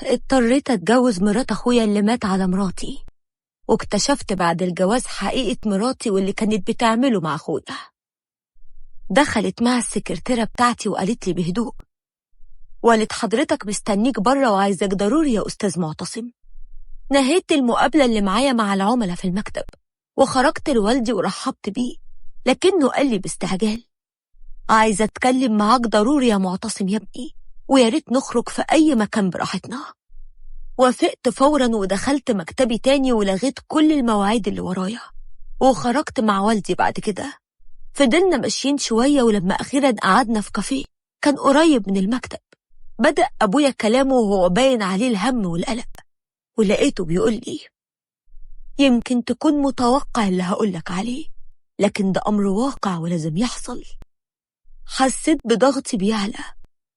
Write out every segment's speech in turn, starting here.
اضطريت اتجوز مرات اخويا اللي مات على مراتي، واكتشفت بعد الجواز حقيقة مراتي واللي كانت بتعمله مع اخويا. دخلت مع السكرتيرة بتاعتي وقالت لي بهدوء: والد حضرتك مستنيك بره وعايزك ضروري يا أستاذ معتصم. نهيت المقابلة اللي معايا مع العملاء في المكتب وخرجت لوالدي ورحبت بيه، لكنه قال لي باستعجال: عايزة أتكلم معاك ضروري يا معتصم يا ابني، وياريت نخرج في أي مكان براحتنا. وافقت فورا ودخلت مكتبي تاني ولغيت كل المواعيد اللي ورايا وخرجت مع والدي. بعد كده فضلنا ماشيين شوية، ولما أخيرا قعدنا في كافيه كان قريب من المكتب بدأ أبويا كلامه وهو باين عليه الهم والقلق، ولقيته بيقول لي: يمكن تكون متوقع اللي هقولك عليه، لكن ده أمر واقع ولازم يحصل. حسيت بضغطي بيعلى،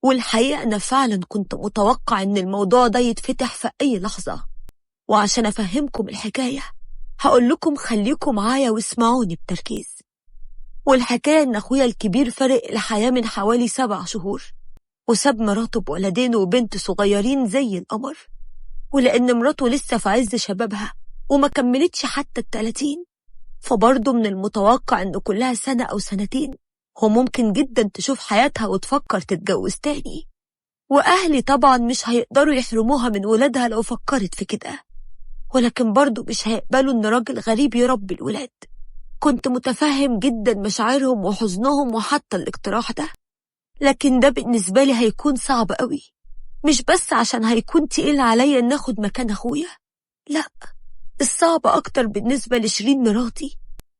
والحقيقة أنا فعلا كنت متوقع إن الموضوع ده يتفتح في أي لحظة. وعشان أفهمكم الحكاية هقول لكم خليكم معايا واسمعوني بتركيز. والحكاية إن أخويا الكبير فرق الحياة من حوالي 7 شهور، وساب مراته بولدين وبنت صغيرين زي القمر. ولأن مراته لسه في عز شبابها وما كملتش حتى 30، فبرضه من المتوقع إن كلها 1 أو 2 سنين وممكن جدا تشوف حياتها وتفكر تتجوز تاني. وأهلي طبعا مش هيقدروا يحرموها من ولادها لو فكرت في كده، ولكن برضه مش هيقبلوا إن راجل غريب يربي الولاد. كنت متفهم جدا مشاعرهم وحزنهم وحتى الاقتراح ده، لكن ده بالنسبة لي هيكون صعب قوي، مش بس عشان هيكون تقيل عليا إن أخد مكان أخويا، لأ، الصعب أكتر بالنسبة لشيرين مراتي.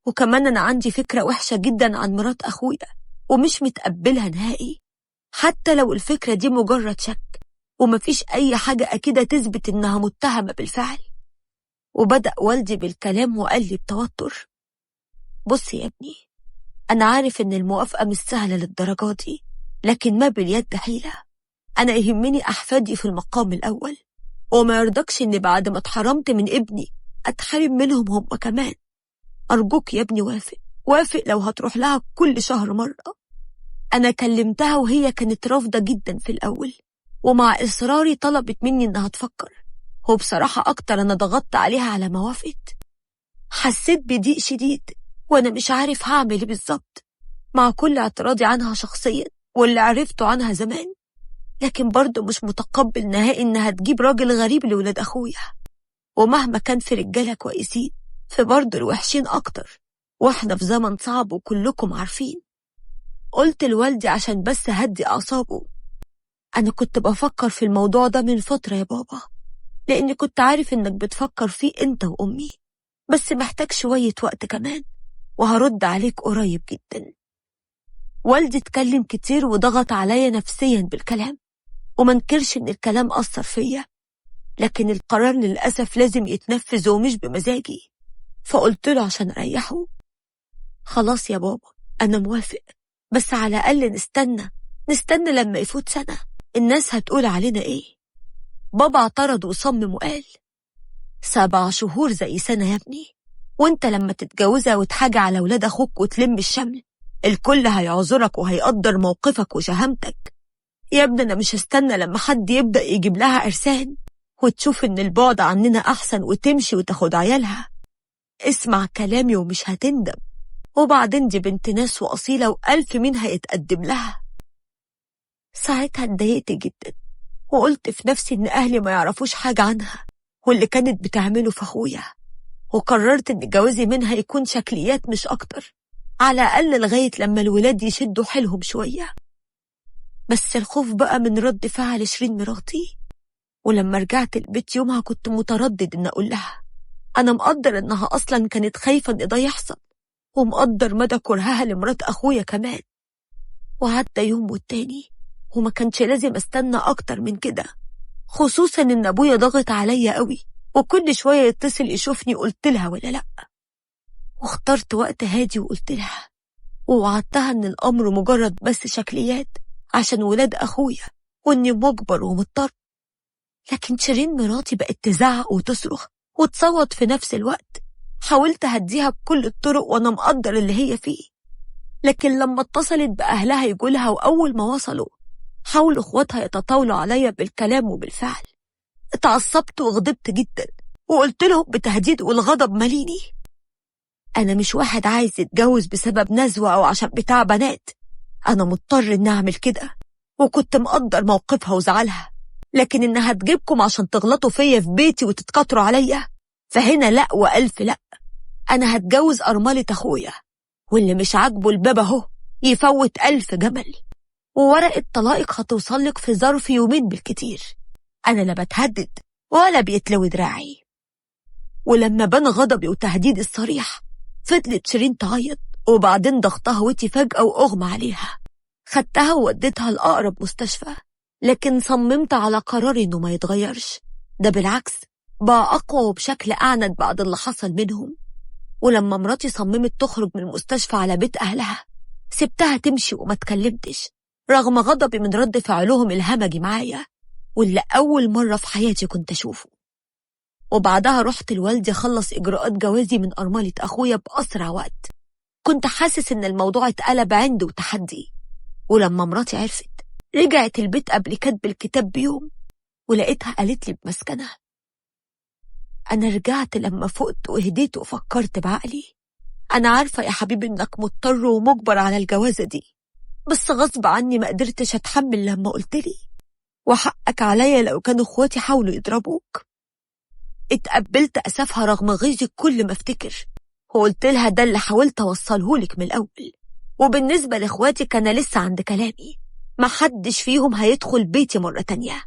وكمان أنا عندي فكرة وحشة جدا عن مرات أخويا ومش متقبلها نهائي، حتى لو الفكرة دي مجرد شك ومفيش أي حاجة أكيدة تثبت إنها متهمة بالفعل. وبدأ والدي بالكلام وقال لي بتوتر: بص يا ابني، أنا عارف إن الموافقة مش سهلة للدرجة دي، لكن ما باليد حيلة. أنا يهمني أحفادي في المقام الأول، وما يرضكش إن بعد ما اتحرمت من ابني أتحرم منهم هم كمان. أرجوك يا ابني وافق لو هتروح لها كل شهر مرة. أنا كلمتها وهي كانت رافضة جدا في الأول، ومع إصراري طلبت مني إنها تفكر، وبصراحة أكتر أنا ضغطت عليها على ما وافقت. حسيت بضيق شديد وأنا مش عارف هعمل إيه بالظبط مع كل اعتراضي عنها شخصيا واللي عرفته عنها زمان، لكن برضه مش متقبل نهائي إنها تجيب راجل غريب لولاد أخويا. ومهما كان في رجالة كويسين فبرضه الوحشين أكتر، وإحنا في زمن صعب وكلكم عارفين. قلت لوالدي عشان بس هدي أعصابه: أنا كنت بفكر في الموضوع ده من فترة يا بابا، لأني كنت عارف إنك بتفكر فيه أنت وأمي، بس محتاج شوية وقت كمان وهرد عليك قريب جدا. والدي اتكلم كتير وضغط عليا نفسيا بالكلام، ومنكرش إن الكلام أثر فيا، لكن القرار للأسف لازم يتنفذ ومش بمزاجي. فقلت له عشان أريحه: خلاص يا بابا أنا موافق، بس على الأقل نستنى لما يفوت 1 سنة، الناس هتقول علينا إيه؟ بابا اعترض وصمم وقال: 7 شهور زي 1 سنة يا ابني، وانت لما تتجوزها وتحاجة على ولاد أخوك وتلم الشمل الكل هيعذرك وهيقدر موقفك وشهامتك. يا ابني أنا مش هستنى لما حد يبدأ يجيب لها عرسان وتشوف إن البعد عننا أحسن وتمشي وتاخد عيالها. اسمع كلامي ومش هتندم، وبعدين دي بنت ناس وأصيلة وألف مين هيتقدم لها. ساعتها اتضايقت جدا وقلت في نفسي إن أهلي ما يعرفوش حاجة عنها واللي كانت بتعمله في أخويا، وقررت إن جوازي منها يكون شكليات مش أكتر، على الأقل لغاية لما الولاد يشدوا حيلهم شوية. بس الخوف بقى من رد فعل شيرين مراتي، ولما رجعت البيت يومها كنت متردد إن أقول لها. أنا مقدر إنها أصلا كانت خايفة إن ده يحصل، ومقدر مدى كرهها لمرات أخويا كمان. وعدى يوم والتاني وما كانش لازم استنى أكتر من كده، خصوصا إن أبويا ضغط عليا قوي وكل شوية يتصل يشوفني قلت لها ولا لأ. واخترت وقت هادي وقلت لها، ووعدتها إن الأمر مجرد بس شكليات عشان ولاد أخويا وإني مجبر ومضطر. لكن شيرين مراتي بقت تزعق وتصرخ وتصوت في نفس الوقت. حاولت أهديها بكل الطرق وأنا مقدر اللي هي فيه، لكن لما اتصلت بأهلها يقولها، وأول ما وصلوا حاولوا اخواتها يتطاولوا عليا بالكلام وبالفعل، اتعصبت وغضبت جدا وقلت لهم بتهديد والغضب ماليني: أنا مش واحد عايز يتجوز بسبب نزوة أو عشان بتاع بنات، أنا مضطر إني أعمل كده، وكنت مقدر موقفها وزعلها، لكن إنها تجيبكم عشان تغلطوا فيا في بيتي وتتكتروا عليا، فهنا لأ وألف لأ. أنا هتجوز أرملة أخويا، واللي مش عاجبه الباب أهو يفوت 1000 جمل، وورقة طلاقك هتوصلك في ظرف يومين بالكتير. أنا لا بتهدد ولا بيتلوي دراعي. ولما بان غضبي وتهديدي الصريح، فضلت شيرين تعيط، وبعدين ضغطها وتي فجأة وأغمى عليها. خدتها ووديتها لأقرب مستشفى، لكن صممت على قراري إنه ما يتغيرش، ده بالعكس بقى أقوى وبشكل أعنت بعد اللي حصل منهم. ولما مراتي صممت تخرج من المستشفى على بيت أهلها، سبتها تمشي وما تكلمتش، رغم غضبي من رد فعلهم الهمجي معايا، واللي أول مرة في حياتي كنت أشوفه. وبعدها رحت لوالدي أخلص إجراءات جوازي من أرملة أخويا بأسرع وقت. كنت حاسس إن الموضوع اتقلب عندي وتحدي. ولما مراتي عرفت، رجعت البيت قبل كتب الكتاب بيوم، ولقيتها قالت لي بمسكنها: أنا رجعت لما فقت وهديت وفكرت بعقلي. أنا عارفة يا حبيبي إنك مضطر ومجبر على الجوازة دي، بس غصب عني ما قدرتش أتحمل لما قلتلي، وحقك عليا لو كانوا اخواتي حاولوا يضربوك. اتقبلت أسفها رغم غيظي كل ما افتكر، وقلت لها ده اللي حاولت أوصلهولك من الأول، وبالنسبة لإخواتي كان لسه عند كلامي، محدش فيهم هيدخل بيتي مرة تانية،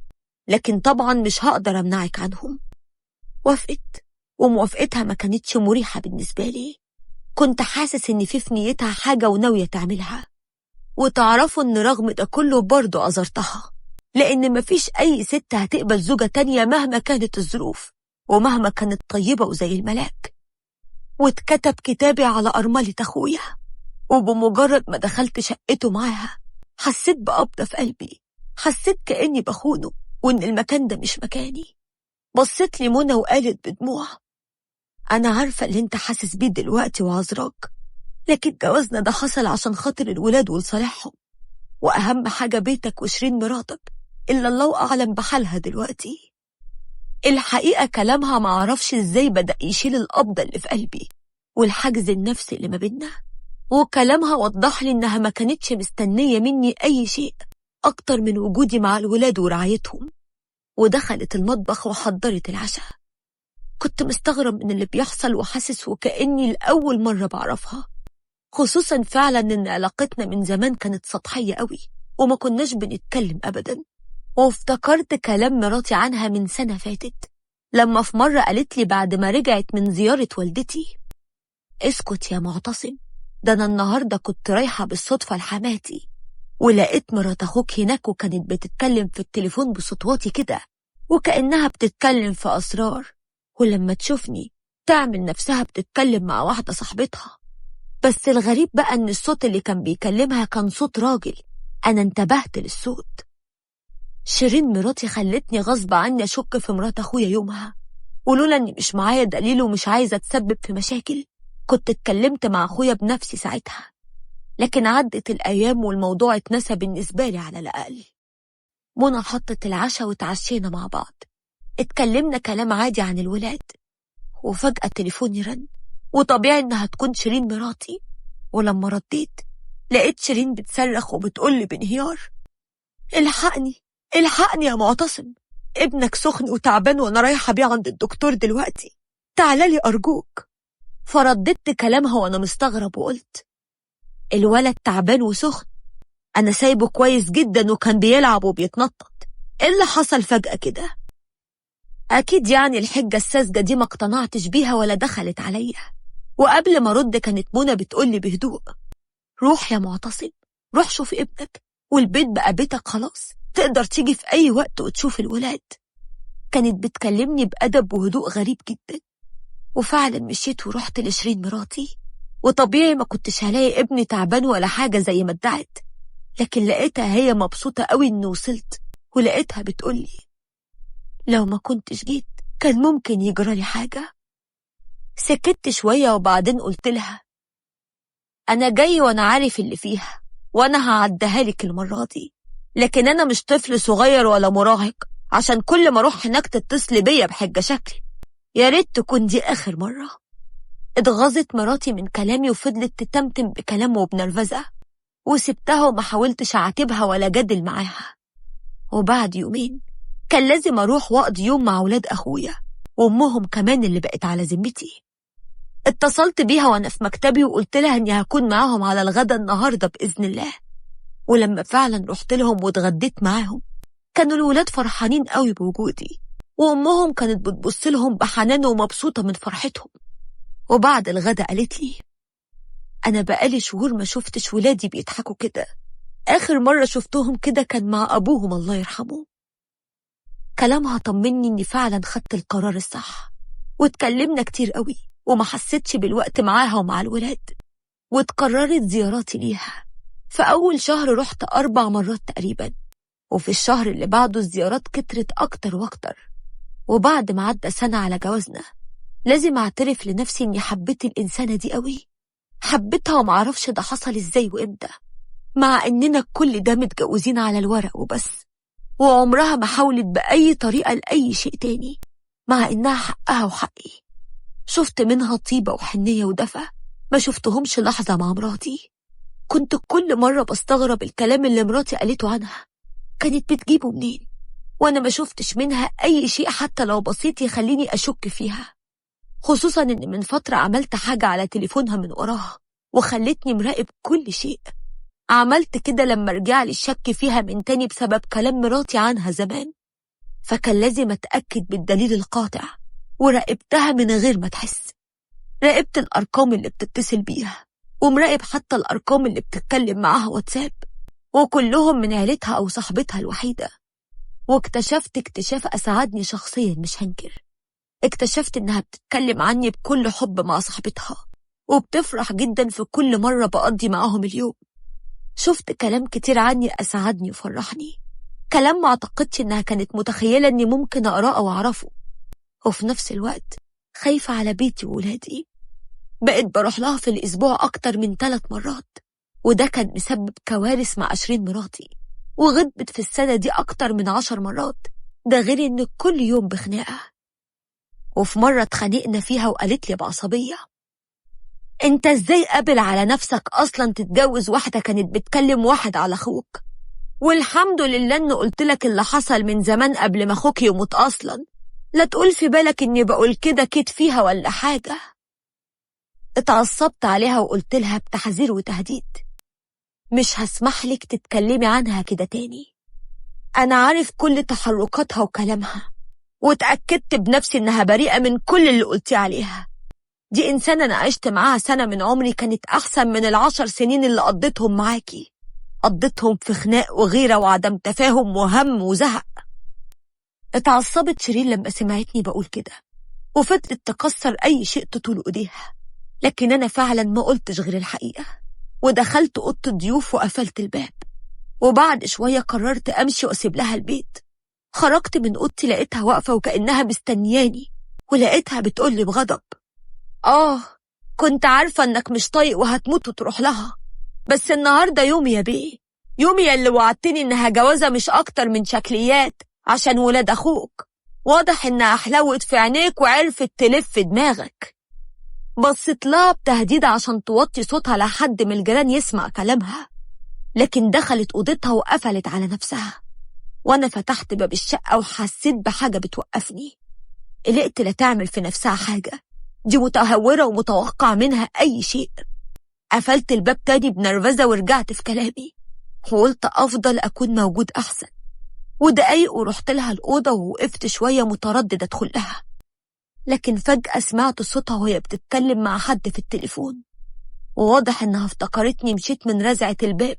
لكن طبعا مش هقدر أمنعك عنهم. وافقت، وموافقتها ما كانتش مريحة بالنسبة لي. كنت حاسس إن في نيتها حاجة وناوية تعملها. وتعرفوا إن رغم ده كله برضو أزرتها، لأن مفيش أي ست هتقبل زوجة تانية مهما كانت الظروف، ومهما كانت طيبة وزي الملاك. واتكتب كتابي على أرملة أخويا، وبمجرد ما دخلت شقته معاها حسيت بقبضة في قلبي، حسيت كأني بخونه وإن المكان ده مش مكاني. بصت لي منى وقالت بدموع: أنا عارفة اللي انت حاسس بيه دلوقتي وعذراك، لكن جوازنا ده حصل عشان خاطر الولاد ولصالحهم، وأهم حاجة بيتك وشيرين مراتك، إلا الله أعلم بحالها دلوقتي. الحقيقة كلامها معرفش إزاي بدأ يشيل القبضة اللي في قلبي والحجز النفسي اللي ما بينا. وكلامها وضح لي إنها ما كانتش مستنية مني أي شيء أكتر من وجودي مع الولاد ورعايتهم. ودخلت المطبخ وحضرت العشاء. كنت مستغرب من اللي بيحصل وحاسس وكأني لأول مرة بعرفها، خصوصا فعلا إن علاقتنا من زمان كانت سطحية قوي وما كناش بنتكلم أبدا. وافتكرت كلام مراتي عنها من سنة فاتت، لما في مرة قالت لي بعد ما رجعت من زيارة والدتي: اسكت يا معتصم، ده أنا النهاردة كنت رايحة بالصدفة لحماتي، ولقيت مرات أخوك هناك وكانت بتتكلم في التليفون بصوت واطي كده، وكأنها بتتكلم في أسرار، ولما تشوفني تعمل نفسها بتتكلم مع واحدة صاحبتها. بس الغريب بقى إن الصوت اللي كان بيكلمها كان صوت راجل. أنا انتبهت للصوت. شيرين مراتي خلتني غصب عني أشك في مرات أخويا يومها، ولولا إني مش معايا دليل ومش عايزة أتسبب في مشاكل كنت اتكلمت مع أخويا بنفسي ساعتها. لكن عدت الأيام والموضوع اتنسى بالنسبة لي على الأقل. منى حطت العشاء وتعشينا مع بعض، اتكلمنا كلام عادي عن الولاد، وفجأة تليفوني رن، وطبيعي إنها تكون شيرين مراتي. ولما رديت لقيت شيرين بتصرخ وبتقولي بانهيار: الحقني الحقني يا معتصم، ابنك سخن وتعبان وانا رايحة بيه عند الدكتور دلوقتي، تعالى أرجوك. فرددت كلامها وانا مستغرب وقلت: الولد تعبان وسخن؟ انا سايبه كويس جدا وكان بيلعب وبيتنطط، ايه اللي حصل فجأة كده؟ اكيد يعني الحجة الساذجة دي ما اقتنعتش بيها ولا دخلت عليا. وقبل ما رد كانت منى بتقولي بهدوء: روح يا معتصم، روح شوف ابنك، والبيت بقى بيتك خلاص، تقدر تيجي في أي وقت وتشوف الولاد. كانت بتكلمني بأدب وهدوء غريب جدا. وفعلا مشيت ورحت لشيرين مراتي، وطبيعي ما كنتش هلاقي ابني تعبان ولا حاجة زي ما ادعت، لكن لقيتها هي مبسوطة قوي إني وصلت، ولقيتها بتقولي: لو ما كنتش جيت كان ممكن يجرالي حاجة. سكت شوية وبعدين قلت لها: أنا جاي وأنا عارف اللي فيها، وأنا هعديها لك المرة دي، لكن أنا مش طفل صغير ولا مراهق عشان كل ما اروح هناك تتصلي بيا بحجة شكل. يا ريت تكون دي آخر مرة. اتغاظت مراتي من كلامي وفضلت تتمتم بكلامه وبنرفزة، وسبتها وما حاولتش أعاتبها ولا جدل معاها. وبعد يومين كان لازم أروح وأقضي يوم مع ولاد أخويا وأمهم كمان اللي بقت على ذمتي. اتصلت بيها وأنا في مكتبي وقلت لها إني هكون معاهم على الغدا النهاردة بإذن الله. ولما فعلا رحت لهم واتغديت معاهم كانوا الولاد فرحانين قوي بوجودي، وأمهم كانت بتبص لهم بحنان ومبسوطة من فرحتهم. وبعد الغدا قالت لي: أنا بقالي شهور ما شفتش ولادي بيضحكوا كده، آخر مرة شفتهم كده كان مع أبوهم الله يرحمه. كلامها طمني إني فعلا خدت القرار الصح، واتكلمنا كتير قوي وما حسيتش بالوقت معاها ومع الولاد. واتكررت زياراتي ليها، في أول شهر رحت 4 مرات تقريبا، وفي الشهر اللي بعده الزيارات كترت أكتر وأكتر. وبعد ما عدى سنة على جوازنا لازم أعترف لنفسي إني حبيت الإنسانة دي قوي، حبيتها ومعرفش ده حصل إزاي وإمتى، مع إننا كل ده متجوزين على الورق وبس، وعمرها ما حاولت بأي طريقة لأي شيء تاني، مع إنها حقها وحقي. شفت منها طيبة وحنية ودفى ما شفتهمش لحظة مع مراتي. كنت كل مرة بستغرب الكلام اللي مراتي قالته عنها كانت بتجيبه منين، وأنا ما شفتش منها أي شيء حتى لو بسيط يخليني أشك فيها، خصوصا إن من فترة عملت حاجة على تليفونها من وراها وخلتني مراقب كل شيء. عملت كده لما رجعلي الشك فيها من تاني بسبب كلام مراتي عنها زمان، فكان لازم أتأكد بالدليل القاطع، وراقبتها من غير ما تحس. راقبت الأرقام اللي بتتصل بيها، ومراقب حتى الأرقام اللي بتتكلم معاها واتساب، وكلهم من عيلتها أو صاحبتها الوحيدة. واكتشفت اكتشاف أسعدني شخصيا مش هنكر. اكتشفت إنها بتتكلم عني بكل حب مع صاحبتها، وبتفرح جدا في كل مرة بقضي معاهم اليوم. شفت كلام كتير عني أسعدني وفرحني، كلام ما أعتقدش إنها كانت متخيلة إني ممكن أقرأه أو أعرفه. وفي نفس الوقت خايفة على بيتي وولادي. بقيت بروح لها في الأسبوع أكتر من 3 مرات، وده كان مسبب كوارث مع 20 مراتي، وغضبت في السنة دي أكتر من 10 مرات، ده غير إن كل يوم بخناقة. وفي مرة اتخانقنا فيها وقالت لي بعصبية: انت ازاي قابل على نفسك اصلا تتجوز واحدة كانت بتكلم واحد على اخوك؟ والحمد لله ان قلت لك اللي حصل من زمان قبل ما اخوك يموت اصلا، لا تقول في بالك اني بقول كده كده فيها ولا حاجة. اتعصبت عليها وقلت لها بتحذير وتهديد: مش هسمح لك تتكلمي عنها كده تاني. انا عارف كل تحركاتها وكلامها، واتأكدت بنفسي انها بريئة من كل اللي قلتي عليها. دي إنسانة أنا عشت معاها سنة من عمري كانت أحسن من ال10 سنين اللي قضيتهم معاكي، قضيتهم في خناق وغيرة وعدم تفاهم وهم وزهق. اتعصبت شيرين لما سمعتني بقول كده، وفضلت تكسر أي شيء تطول إيديها، لكن أنا فعلا ما قلتش غير الحقيقة، ودخلت أوضة الضيوف وقفلت الباب. وبعد شوية قررت أمشي وأسيب لها البيت. خرجت من أوضتي لقيتها واقفة وكأنها مستنياني، ولقيتها بتقولي بغضب: كنت عارفة انك مش طايق وهتموت وتروح لها، بس النهاردة يومي يا بيه، يومي اللي وعدتني انها جوازة مش اكتر من شكليات عشان ولاد اخوك. واضح انها حلوت في عينيك وعرفت تلف دماغك. بصت لها بتهديد عشان توطي صوتها لحد من الجيران يسمع كلامها، لكن دخلت اوضتها وقفلت على نفسها. وانا فتحت باب الشقة وحسيت بحاجة بتوقفني. قلقت لا تعمل في نفسها حاجة، دي متهورة ومتوقع منها أي شيء. قفلت الباب تاني بنرفزة ورجعت في كلامي، وقلت أفضل أكون موجود أحسن. ودقايق ورحت لها الأوضة ووقفت شوية متردد أدخل لها، لكن فجأة سمعت صوتها وهي بتتكلم مع حد في التليفون، وواضح إنها افتكرتني مشيت من رزعة الباب،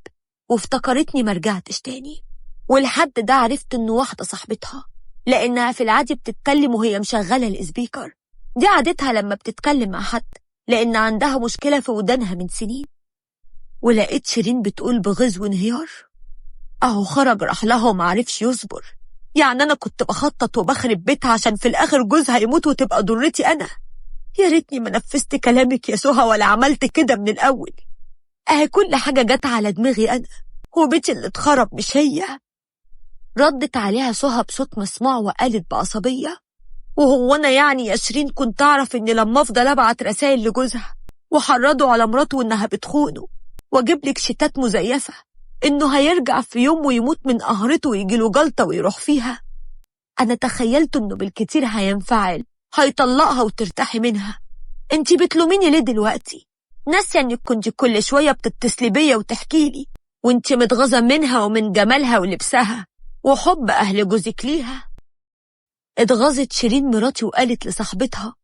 وافتكرتني مرجعتش تاني. والحد ده عرفت إنه واحدة صاحبتها، لأنها في العادي بتتكلم وهي مشغلة الإسبيكر. دي عادتها لما بتتكلم مع حد، لأن عندها مشكلة في ودانها من سنين. ولقيت شيرين بتقول بغيظ وانهيار: أهو خرج راح لها ومعرفش يصبر، يعني أنا كنت بخطط وبخرب بيتها عشان في الآخر جوزها يموت وتبقى ضرتي أنا. يا ريتني ما نفذت كلامك يا سهى ولا عملت كده من الأول. أهي كل حاجة جت على دماغي أنا، وبيتي اللي اتخرب مش هي. ردت عليها سهى بصوت مسموع وقالت بعصبية: وهو أنا يعني يا شيرين كنت أعرف إن لما أفضل أبعت رسائل لجوزها وحرضه على مراته إنها بتخونه وأجيب لك شتات مزيفة إنه هيرجع في يوم ويموت من قهرته ويجيله جلطة ويروح فيها؟ أنا تخيلت إنه بالكتير هينفعل، هيطلقها وترتاحي منها. انتي بتلوميني ليه دلوقتي؟ ناسية إنك كنتي كل شوية بتتصلي بيا وتحكيلي وانتي متغاظة منها ومن جمالها ولبسها وحب أهل جوزك ليها. اتغاظت شيرين مراتي وقالت لصاحبتها: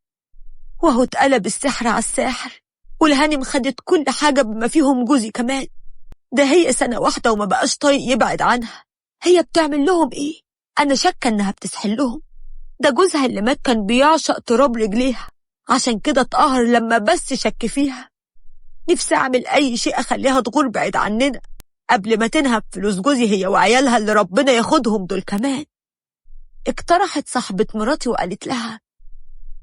وهو اتقلب السحر على الساحر، والهانم خدت كل حاجة بما فيهم جوزي كمان. ده هي سنة واحدة وما بقاش طايق يبعد عنها. هي بتعمل لهم ايه؟ أنا شاكة إنها بتسحل لهم. ده جوزها اللي مات كان بيعشق تراب رجليها، عشان كده اتقهر لما بس شك فيها. نفسي أعمل أي شيء أخليها تغور بعيد عننا قبل ما تنهب فلوس جوزي هي وعيالها اللي ربنا ياخدهم دول كمان. اقترحت صاحبة مراتي وقالت لها: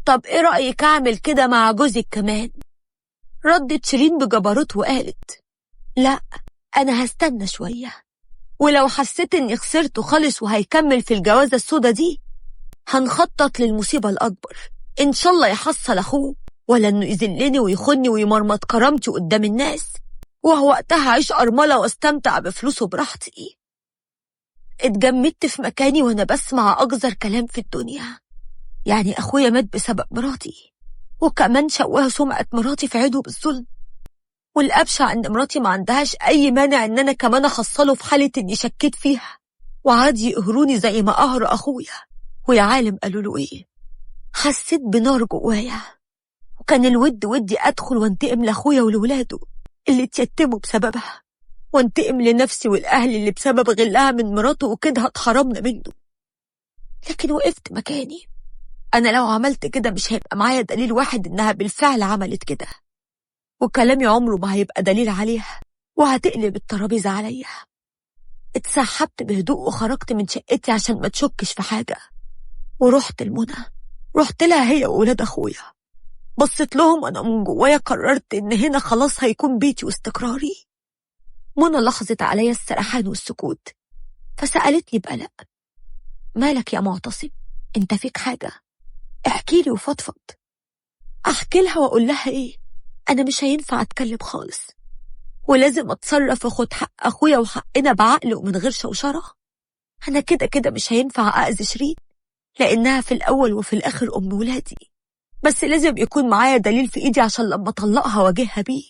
طب ايه رأيك أعمل كده مع جوزك كمان؟ ردت شيرين بجبروت وقالت: لا، أنا هستنى شوية، ولو حسيت إني خسرته خالص وهيكمل في الجوازة السودا دي هنخطط للمصيبة الأكبر. إن شاء الله يحصل أخوه، ولا إنه يذلني ويخني ويمرمط كرامتي قدام الناس، وهو وقتها عيش أرملة واستمتع بفلوسه براحتي. اتجمدت في مكاني وأنا بسمع أقذر كلام في الدنيا. يعني أخويا مات بسبب مراتي، وكمان شوه سمعة مراتي في عيده بالظلم. والأبشع إن مراتي ما عندهاش أي مانع إن أنا كمان أحصله في حالة إني شكيت فيها، وعادي يقهروني زي ما قهر أخويا. ويا عالم قالوا له إيه. حسيت بنار جوايا، وكان الود ودي أدخل وانتقم لأخويا ولولاده اللي اتيتموا بسببها، وانتقم لنفسي والأهل اللي بسبب غلها من مراته وكده اتحرمنا منه. لكن وقفت مكاني. أنا لو عملت كده مش هيبقى معايا دليل واحد إنها بالفعل عملت كده، وكلامي عمره ما هيبقى دليل عليها، وهتقلب الترابيزة عليا. اتسحبت بهدوء وخرجت من شقتي عشان ما تشكش في حاجة، ورحت لمنى. رحت لها هي وولاد أخويا، بصيت لهم وأنا من جوايا قررت إن هنا خلاص هيكون بيتي واستقراري. منى لاحظت عليا السرحان والسكوت، فسألتني بقلق: مالك يا معتصم؟ انت فيك حاجة؟ احكيلي وفضفض. احكي لها واقول لها ايه؟ انا مش هينفع اتكلم خالص، ولازم اتصرف واخد حق اخويا وحقنا بعقل ومن غير شوشرة. انا كده كده مش هينفع اذي شيرين، لانها في الاول وفي الاخر ام ولادي، بس لازم يكون معايا دليل في ايدي عشان لما اطلقها واجهها بيه.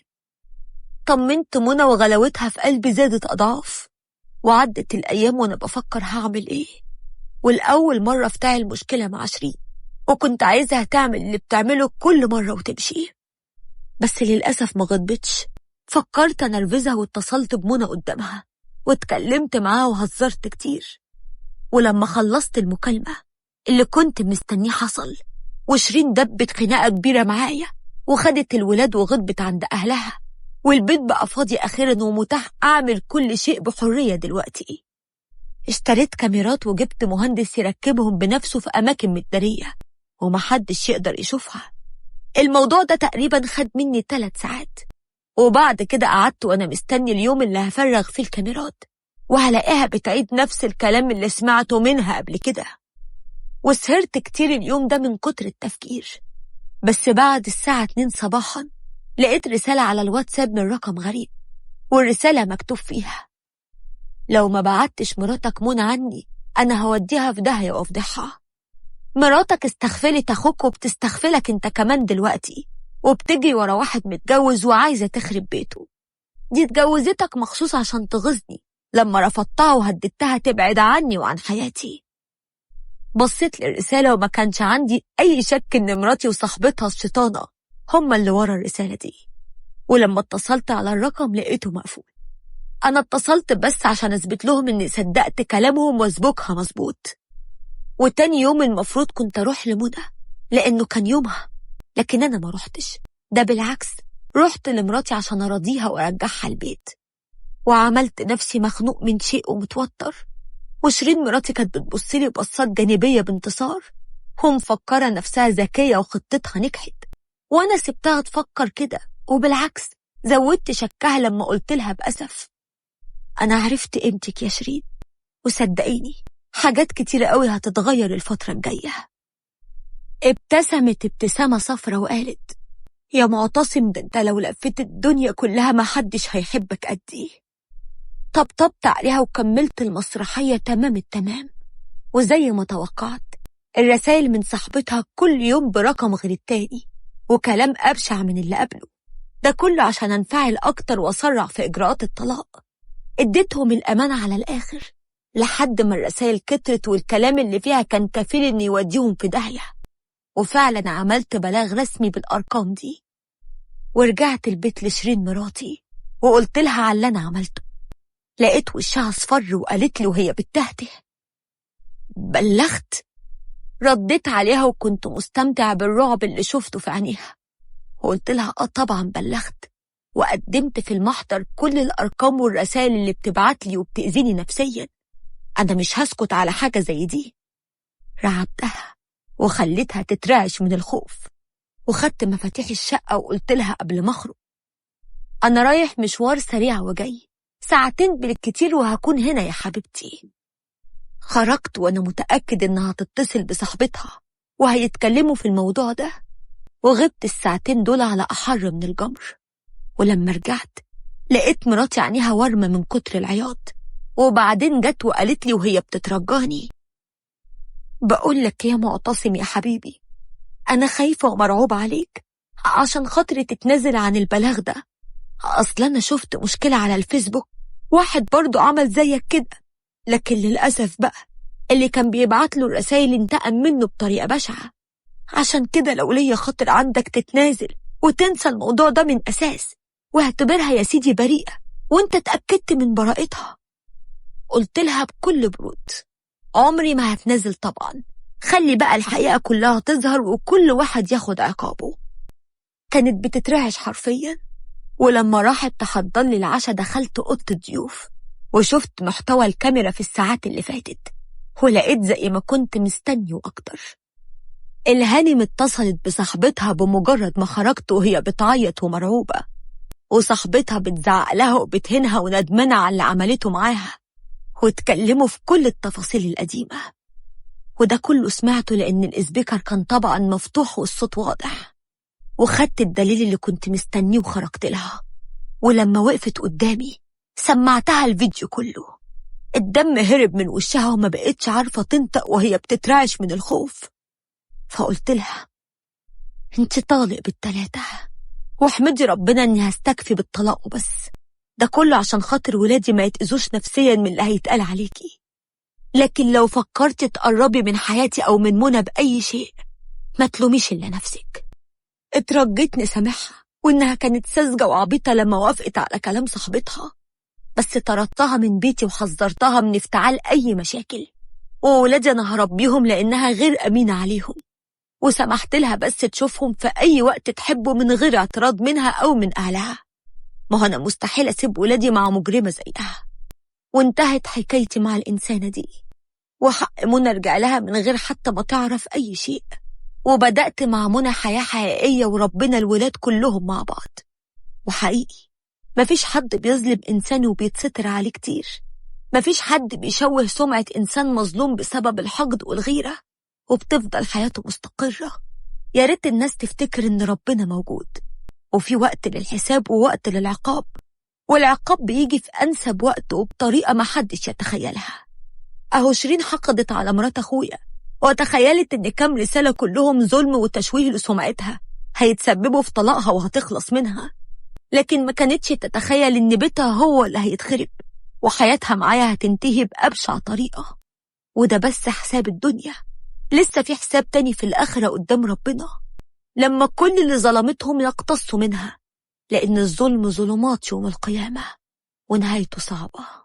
طمنت منى وغلاوتها في قلبي زادت اضعاف. وعدت الايام وانا بفكر هعمل ايه، والاول مرة افتعل مشكلة مع شيرين، وكنت عايزها تعمل اللي بتعمله كل مرة وتمشي. بس للأسف ما غضبتش. فكرت أنرفزها واتصلت بمنى قدامها واتكلمت معاها وهزرت كتير. ولما خلصت المكالمة اللي كنت مستنيه حصل، وشيرين دبت خناقة كبيرة معايا وخدت الولاد وغضبت عند أهلها، والبيت بقى فاضي أخيرا ومتاح أعمل كل شيء بحرية دلوقتي. اشتريت كاميرات وجبت مهندس يركبهم بنفسه في أماكن متدارية ومحدش يقدر يشوفها. الموضوع ده تقريبا خد مني 3 ساعات، وبعد كده قعدت وأنا مستني اليوم اللي هفرغ فيه الكاميرات وهلاقيها بتعيد نفس الكلام اللي سمعته منها قبل كده. وسهرت كتير اليوم ده من كتر التفكير. بس بعد الساعة 2 صباحا لقيت رسالة على الواتساب من رقم غريب، والرسالة مكتوب فيها: لو ما بعتش مراتك منى عني أنا هوديها في داهية وافضحها. مراتك استغفلت أخوك وبتستغفلك انت كمان دلوقتي، وبتجري ورا واحد متجوز وعايزة تخرب بيته. دي اتجوزتك مخصوص عشان تغيظني لما رفضتها وهددتها تبعد عني وعن حياتي. بصيت للرسالة وما كانش عندي أي شك إن مراتي وصاحبتها الشيطانة هما اللي ورا الرسالة دي. ولما اتصلت على الرقم لقيته مقفول. أنا اتصلت بس عشان أثبت لهم إني صدقت كلامهم وسبوكها مظبوط. وتاني يوم المفروض كنت أروح لمنى لأنه كان يومها، لكن أنا ما روحتش. ده بالعكس، رحت لمراتي عشان أراضيها وأرجعها البيت، وعملت نفسي مخنوق من شيء ومتوتر. وشيرين مراتي كانت بتبصلي بصات جانبية بانتصار، ومفكرة نفسها ذكية وخطتها نجحت، وأنا سبتها تفكر كده، وبالعكس زودت شكها لما قلت لها بأسف: أنا عرفت قيمتك يا شيرين، وصدقيني حاجات كتيرة قوي هتتغير الفترة الجاية. ابتسمت ابتسامة صفرة وقالت: يا معتصم، ده انت لو لفيت الدنيا كلها ما حدش هيحبك قدي. طبطبت عليها وكملت المسرحية تمام التمام. وزي ما توقعت الرسائل من صاحبتها كل يوم برقم غير التاني، وكلام أبشع من اللي قبله. ده كله عشان أنفعل أكتر وأسرع في إجراءات الطلاق. اديتهم الأمانة على الآخر لحد ما الرسائل كترت والكلام اللي فيها كان كفيل إن يوديهم في داهية. وفعلا عملت بلاغ رسمي بالأرقام دي، ورجعت البيت لشيرين مراتي وقلت لها على اللي أنا عملته. لقيت وشها اصفر وقالت لي وهي بتهته: بلغت؟ رديت عليها وكنت مستمتع بالرعب اللي شفته في عينيها، وقلت لها طبعا بلغت، وقدمت في المحضر كل الأرقام والرسائل اللي بتبعت لي وبتأذيني نفسيا. أنا مش هسكت على حاجة زي دي. رعبتها وخليتها تترعش من الخوف، وخدت مفاتيح الشقة وقلت لها قبل ما أخرج: أنا رايح مشوار سريع وجاي، 2 ساعة بالكتير وهكون هنا يا حبيبتي. خرجت وأنا متأكد إنها هتتصل بصاحبتها وهيتكلموا في الموضوع ده، وغبت 2 ساعة دول على أحر من الجمر. ولما رجعت لقيت مراتي عينيها ورمة من كتر العياط، وبعدين جت وقالت لي وهي بتترجاني: بقول لك يا معتصم يا حبيبي، أنا خايفة ومرعوبة عليك، عشان خاطري تتنازل عن البلاغ ده. أصل أنا شفت مشكلة على الفيسبوك، واحد برضو عمل زيك كده، لكن للأسف بقى اللي كان بيبعت له الرسائل انتقم منه بطريقة بشعة. عشان كده لو ليا خاطر عندك تتنازل وتنسى الموضوع ده من أساس، واعتبرها يا سيدي بريئة وانت اتأكدت من براءتها. قلت لها بكل برود: عمري ما هتنازل طبعا، خلي بقى الحقيقة كلها تظهر وكل واحد ياخد عقابه. كانت بتترعش حرفيا. ولما راحت تحضر لي العشاء دخلت أوضة الضيوف وشفت محتوى الكاميرا في الساعات اللي فاتت، ولقيت زي ما كنت مستني وأكتر. الهانم اتصلت بصاحبتها بمجرد ما خرجت وهي بتعيط ومرعوبة، وصاحبتها بتزعق لها وبتهنها وندمانة على اللي عملته معاها، واتكلموا في كل التفاصيل القديمة. وده كله سمعته لأن الإسبيكر كان طبعا مفتوح والصوت واضح. وخدت الدليل اللي كنت مستنيه وخرجت لها، ولما وقفت قدامي سمعتها الفيديو كله. الدم هرب من وشها وما بقتش عارفة تنطق وهي بتترعش من الخوف. فقلت لها: انت طالق ب3، واحمدي ربنا اني هستكفي بالطلاق وبس. ده كله عشان خاطر ولادي ما يتأذوش نفسيا من اللي هيتقال عليكي. لكن لو فكرتي تقربي من حياتي أو من منى بأي شيء، ما تلوميش إلا نفسك. اترجيت نسامحها وإنها كانت ساذجة وعبيطة لما وافقت على كلام صاحبتها، بس طردتها من بيتي وحذرتها من افتعال أي مشاكل. وولادي أنا هربيهم لأنها غير أمينة عليهم، وسمحت لها بس تشوفهم في أي وقت تحبه من غير اعتراض منها أو من أهلها. ما أنا مستحيل أسيب ولادي مع مجرمة زيها. وانتهت حكايتي مع الإنسانة دي، وحق منى ارجع لها من غير حتى ما تعرف أي شيء. وبدأت مع منى حياة حقيقية وربنا الولاد كلهم مع بعض. وحقيقي مفيش حد بيظلم إنسان وبيتستر عليه كتير. مفيش حد بيشوه سمعة إنسان مظلوم بسبب الحقد والغيرة وبتفضل حياته مستقرة. يا ريت الناس تفتكر إن ربنا موجود، وفي وقت للحساب ووقت للعقاب، والعقاب بيجي في أنسب وقت وبطريقة ما حدش يتخيلها. أهو شيرين حقدت على مرات أخويا وتخيلت إن كام رسالة كلهم ظلم وتشويه لسمعتها هيتسببوا في طلاقها وهتخلص منها، لكن ما كانتش تتخيل إن بيتها هو اللي هيتخرب وحياتها معايا هتنتهي بأبشع طريقة. وده بس حساب الدنيا، لسه في حساب تاني في الآخرة قدام ربنا، لما كل اللي ظلمتهم يقتصوا منها، لأن الظلم ظلمات يوم القيامة ونهايته صعبة.